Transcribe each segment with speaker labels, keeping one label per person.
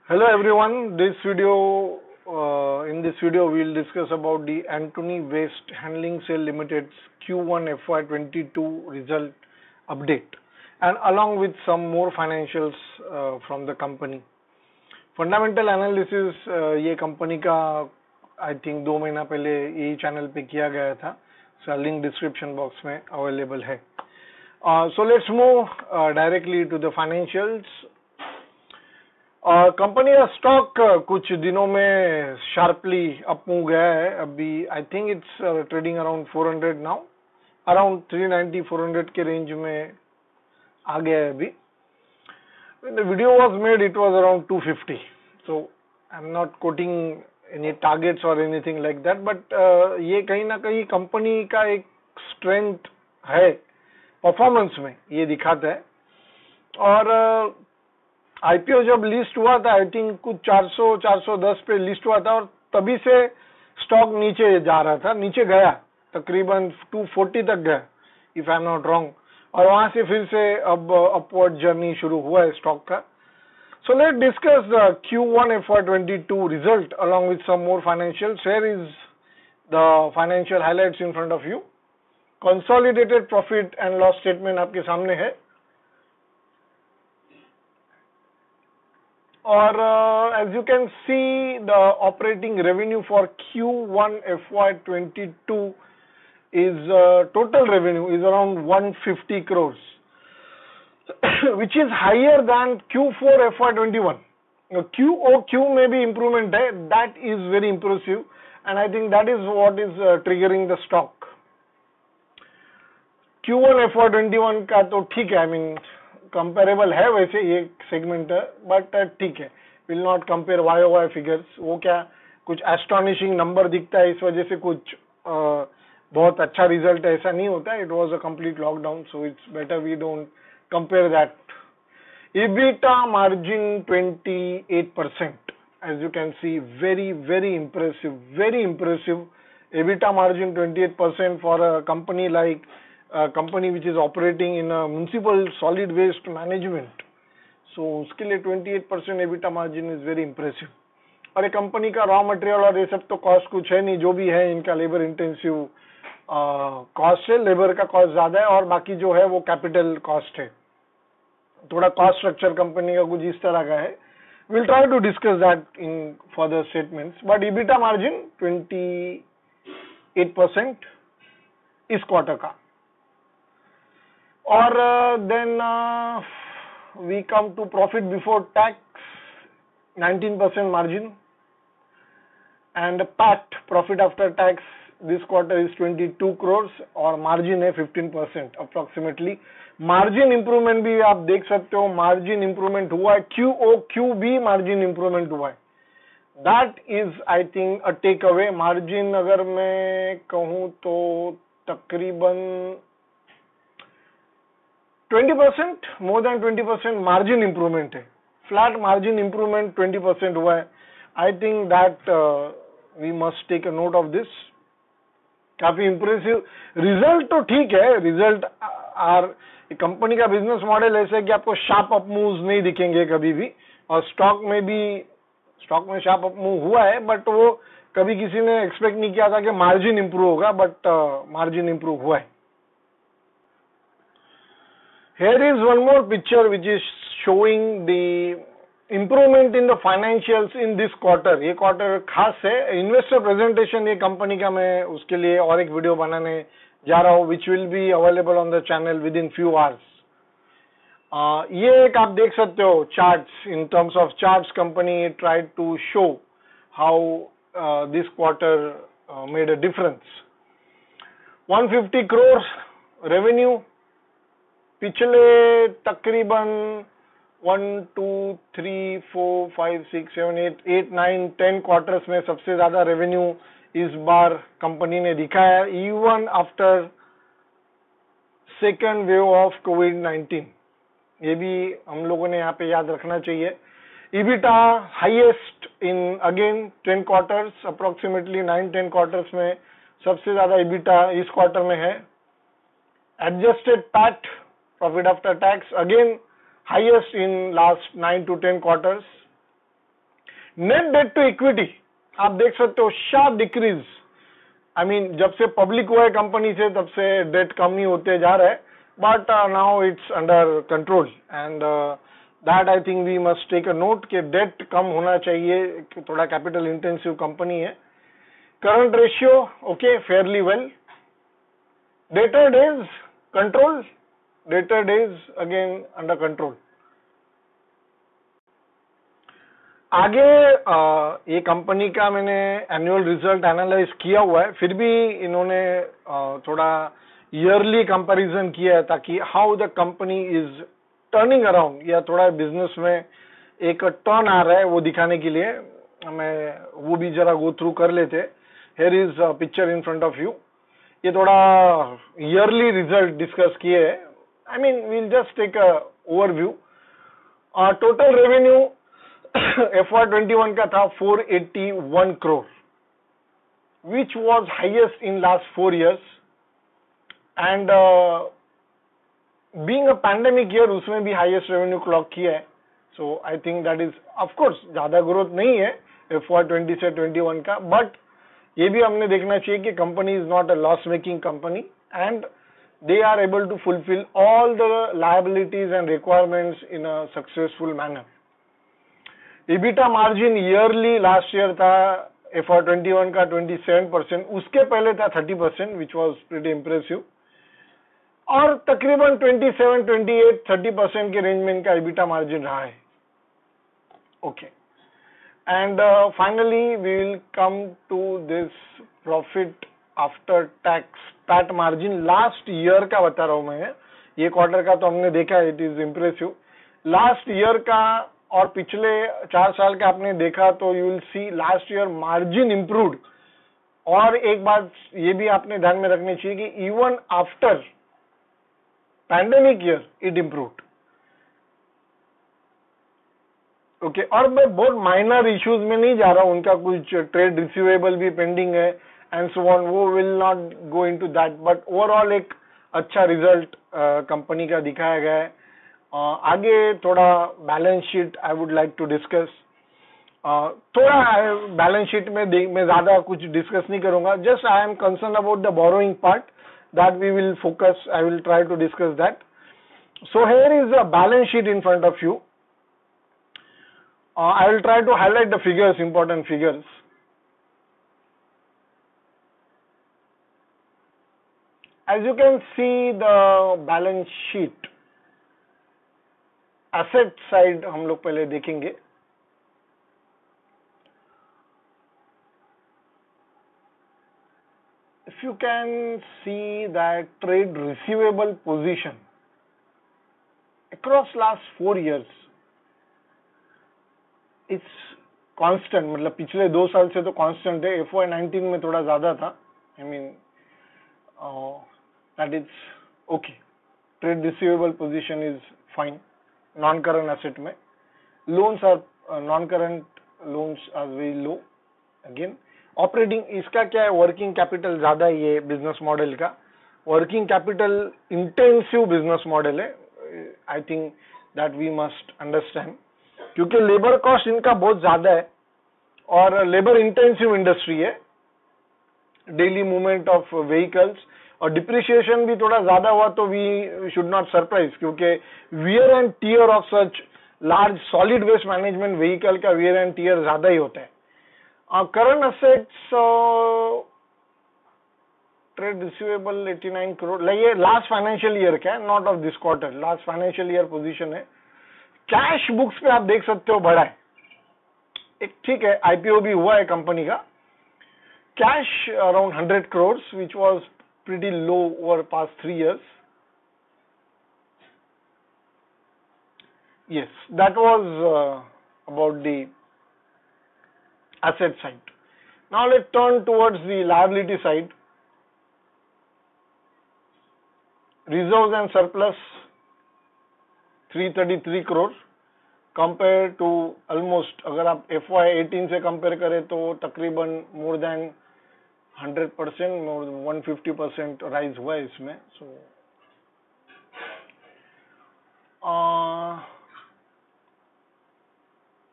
Speaker 1: Hello everyone. In this video we'll discuss about the Antony Waste Handling Cell Limited's Q1 FY22 result update and along with some more financials from the company. Fundamental analysis ये company का I think 2 महीना पहले यही channel पे किया गया था, so link description box में अवेलेबल है. So let's move directly to the financials. Company का स्टॉक कुछ दिनों में शार्पली अप मूव गया है. अभी I think it's trading around 400 now, around 390-400 के रेंज में आ गया है. अभी the video was made it was around 250, so I'm not quoting any targets or anything like that, but ये कहीं ना कहीं कंपनी का एक स्ट्रेंथ है, परफॉर्मेंस में ये दिखाता है. और आईपीओ जब लिस्ट हुआ था आई थिंक कुछ 400-410 पे लिस्ट हुआ था और तभी से स्टॉक नीचे जा रहा था, नीचे गया तकरीबन 240 तक गया if I am not wrong, और वहां से फिर से अब अपवर्ड जर्नी शुरू हुआ है स्टॉक का. So let discuss the Q1 FY22 result along with some more financials. Here is the financial highlights in front of you. Consolidated profit and loss statement आपके सामने है. Or as you can see, the operating revenue for Q1 FY22 is total revenue is around 150 crores, which is higher than Q4 FY21. QOQ may be improvement hai, that is very impressive, and I think that is what is triggering the stock. Q1 FY21 का तो ठीक है, I mean comparable है वैसे ये segment है, but ठीक है, will not compare YOY figures. वो क्या कुछ एस्टॉनिशिंग नंबर दिखता है इस वजह से कुछ बहुत अच्छा रिजल्ट ऐसा नहीं होता. It was a complete lockdown, so it's better we don't compare that. EBITDA margin 28%, as you can see, very impressive. EBITDA margin 28% for a company like company which is operating in a municipal solid waste management. So उसके लिए 28% EBITDA margin is very impressive. और एक company का raw material और ये सब तो cost कुछ है नहीं, जो भी है इनका लेबर इंटेंसिव कॉस्ट है, लेबर का कॉस्ट ज्यादा है और बाकी जो है वो कैपिटल कॉस्ट है. थोड़ा कॉस्ट स्ट्रक्चर कंपनी का कुछ इस तरह का है. Will try to discuss that in further statements. But EBITDA margin 28% इस क्वार्टर का. Or then we come to profit before tax, 19% margin, and PAT, profit after tax, this quarter is 22 crores और margin है 15% approximately. Margin improvement भी आप देख सकते हो, margin improvement हुआ है, QOQ भी मार्जिन इंप्रूवमेंट हुआ है. That is I think a take away. Margin अगर मैं कहूँ तो तकरीबन 20%, मोर देन 20% मार्जिन इंप्रूवमेंट है. फ्लैट मार्जिन इंप्रूवमेंट 20% हुआ है. I think that we must take a note of this. काफी इंप्रेसिव रिजल्ट. तो ठीक है, रिजल्ट आर, कंपनी का बिजनेस मॉडल ऐसा है कि आपको शार्प अप मूव्स नहीं दिखेंगे कभी भी, और स्टॉक में शार्प अप मूव हुआ है, बट वो कभी किसी ने एक्सपेक्ट नहीं किया था कि मार्जिन इंप्रूव होगा, बट मार्जिन इंप्रूव हुआ है. Here is one more picture which is showing the improvement in the financials in this quarter. ये क्वार्टर खास है. इन्वेस्टर प्रेजेंटेशन ये कंपनी का मैं उसके लिए और एक वीडियो बनाने जा रहा हूँ, which will be available on the channel within few hours. ये एक आप देख सकते हो charts. In terms of charts, company tried to show how this quarter made a difference. 150 crores revenue. पिछले तकरीबन 1, 2, 3, 4, 5, 6, 7, 8, 9, 10 क्वार्टर्स में सबसे ज्यादा रेवेन्यू इस बार कंपनी ने दिखाया, even after second wave of कोविड-19. ये भी हम लोगों ने यहाँ पे याद रखना चाहिए. EBITDA highest in again 10 quarters, approximately 9-10 quarters में सबसे ज्यादा EBITDA इस क्वार्टर में है. Adjusted PAT, profit after tax, again highest in last 9 to 10 quarters. Net debt to equity आप देख सकते हो शार्प डिक्रीज। आई मीन जब से पब्लिक हुआ है कंपनी से तब से डेट कम ही होते जा रहा है, but now it's under control and that I think we must take a note कि डेट कम होना चाहिए, थोड़ा कैपिटल इंटेंसिव कंपनी है। Current ratio okay, fairly well. Debtor days control, debtor days again under control. आगे ये company का मैंने एनुअल रिजल्ट एनालाइज किया हुआ है, फिर भी इन्होंने थोड़ा ईयरली कंपैरिजन किया है ताकि how the company is turning around, या थोड़ा बिजनेस में एक टर्न आ रहा है वो दिखाने के लिए मैं वो भी जरा गो थ्रू कर लेते। Here is picture in front of you. ये थोड़ा ईयरली रिजल्ट डिस्कस किए हैं। I mean we'll just take a overview. Total revenue FY21 का था 481 crore, which was highest in last 4 years and being a pandemic year उसमें भी highest revenue clock किया है। So I think that is of course ज्यादा growth नहीं है FY20 से 21 का, बट ये भी हमने देखना चाहिए कि company is not a loss making company and they are able to fulfill all the liabilities and requirements in a successful manner. EBITDA margin yearly last year था FY21 का 27%, उसके पहले था 30%, विच वॉज प्रीटी इम्प्रेसिव, और तकरीबन 27, 28, 30% के range में इनका EBITDA मार्जिन रहा है। Okay, and finally we will come to this profit after tax PAT margin. Last year का बता रहा हूं मैं, ये क्वार्टर का तो हमने देखा है, it is impressive. Last year का और पिछले 4 साल का आपने देखा तो you will see last year margin improved, और एक बात ये भी आपने ध्यान में रखनी चाहिए कि even after pandemic year it improved. Okay, और मैं बहुत माइनर इश्यूज में नहीं जा रहा हूं, उनका कुछ ट्रेड रिसीवेबल भी पेंडिंग है एंड सो ऑन, वो will not go into that, but overall एक अच्छा रिजल्ट कंपनी का दिखाया गया है। आगे थोड़ा balance sheet I would like to discuss. थोड़ा बैलेंस शीट में मैं ज्यादा कुछ डिस्कस नहीं करूंगा, just I am concern about the borrowing part that we will focus, I will try to discuss that. So here is a balance sheet in front of you. I will try to highlight the figures, important figures. As you can see the balance sheet, asset side हम लोग पहले देखेंगे. If you can see that trade receivable position across last 4 years, it's constant, मतलब पिछले 2 साल से तो constant है. FY19 में थोड़ा ज्यादा था. I mean that is okay. Trade receivable position is fine. Non-current asset में loans are non-current loans are very low. Again operating, इसका क्या है, वर्किंग कैपिटल ज्यादा ही है बिजनेस मॉडल का. Working capital intensive business model है. I think that we must understand, क्योंकि लेबर कॉस्ट इनका बहुत ज्यादा है और लेबर इंटेंसिव इंडस्ट्री है. डेली मूवमेंट ऑफ व्हीकल्स और डिप्रिसिएशन भी थोड़ा ज्यादा हुआ तो वी शुड नॉट सरप्राइज, क्योंकि wear and tear of such large solid waste management vehicle का वियर एंड टीयर ज्यादा ही होता है. Current assets trade receivable 89 crore, ये लास्ट फाइनेंशियल ईयर का है, not of this quarter, last financial year position है. Cash books पे आप देख सकते हो बढ़ा है, एक ठीक है, आईपीओ भी हुआ है कंपनी का. Cash around 100 crores, which was pretty low over past 3 years. Yes, that was about the asset side. Now let's turn towards the liability side. Reserves and surplus 333 crore compared to almost, अगर आप FY18 से compare करें तो तकरीबन more than 100%, more than 150% rise हुआ है इसमें. So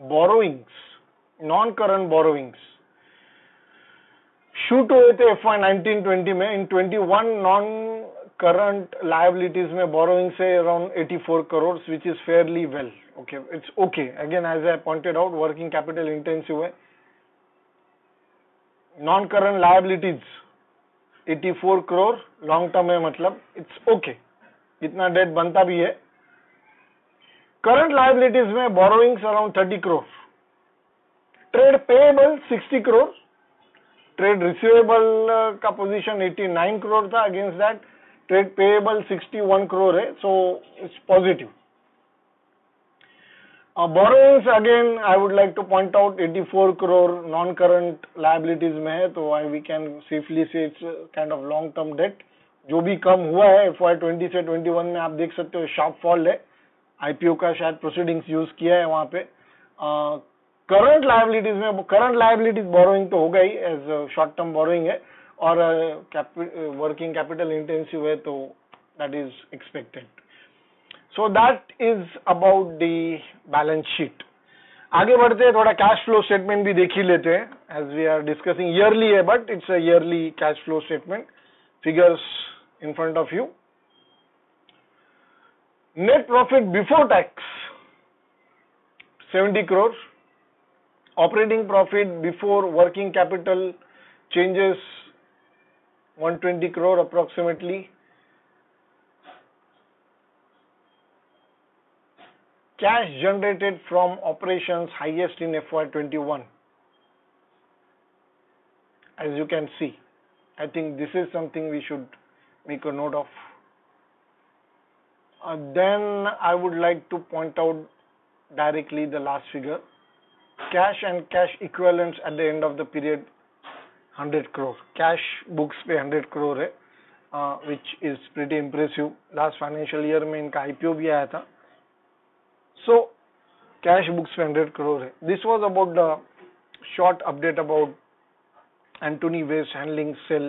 Speaker 1: borrowings non current borrowings shoot हुए थे FY 19-20 में. इन 21 नॉन करंट लायबिलिटीज में बोरोइंग से around 84 crore, which is fairly well. Okay, it's okay. Again as I pointed out, working capital intensive है. Non current liabilities 84 crore long term है, मतलब it's okay. इतना debt बनता भी है. करंट लायबिलिटीज में borrowings around 30 crore. Trade payable 60 crore. Trade receivable का position 89 crore था. Against that trade payable 61 crore है. So it's positive. Borrowings again I would like to point out 84 crore non current liabilities में है. तो we can safely say it's kind of long term debt. जो भी कम हुआ है FY 20 से 21 में, आप देख सकते हो शार्प फॉल है. IPO का शायद प्रोसीडिंग्स यूज किया है वहां पे. करंट लायबिलिटीज में, करंट लायबिलिटीज बोरोइंग तो होगा ही, एज शॉर्ट टर्म बोरोइंग है और वर्किंग कैपिटल इंटेंसिव है, तो that is expected. So that is about the balance sheet. आगे बढ़ते हैं, थोड़ा कैश फ्लो स्टेटमेंट भी देख ही लेते हैं. As we are discussing early है, but it's a early cash flow statement. Figures in front of you. Net profit before tax 70 crore. Operating profit before working capital changes 120 crore approximately. Cash generated from operations highest in FY 21. As you can see, I think this is something we should make a note of. Then I would like to point out directly the last figure. Cash and cash equivalents at the end of the period 100 crore. Cash books पे 100 crore है, which is pretty impressive. Last financial year में इनका IPO भी आया था. So cash books पे 100 crore है. This was about the short update about Antony Waste Handling Cell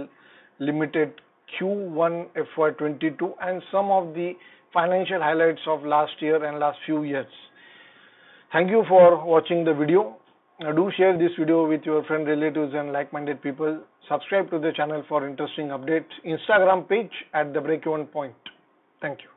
Speaker 1: Limited Q1 FY 22 and some of the financial highlights of last year and last few years. Thank you for watching the video. Do share this video with your friends, relatives and like-minded people. Subscribe to the channel for interesting updates. Instagram page at The Break Even Point. Thank you.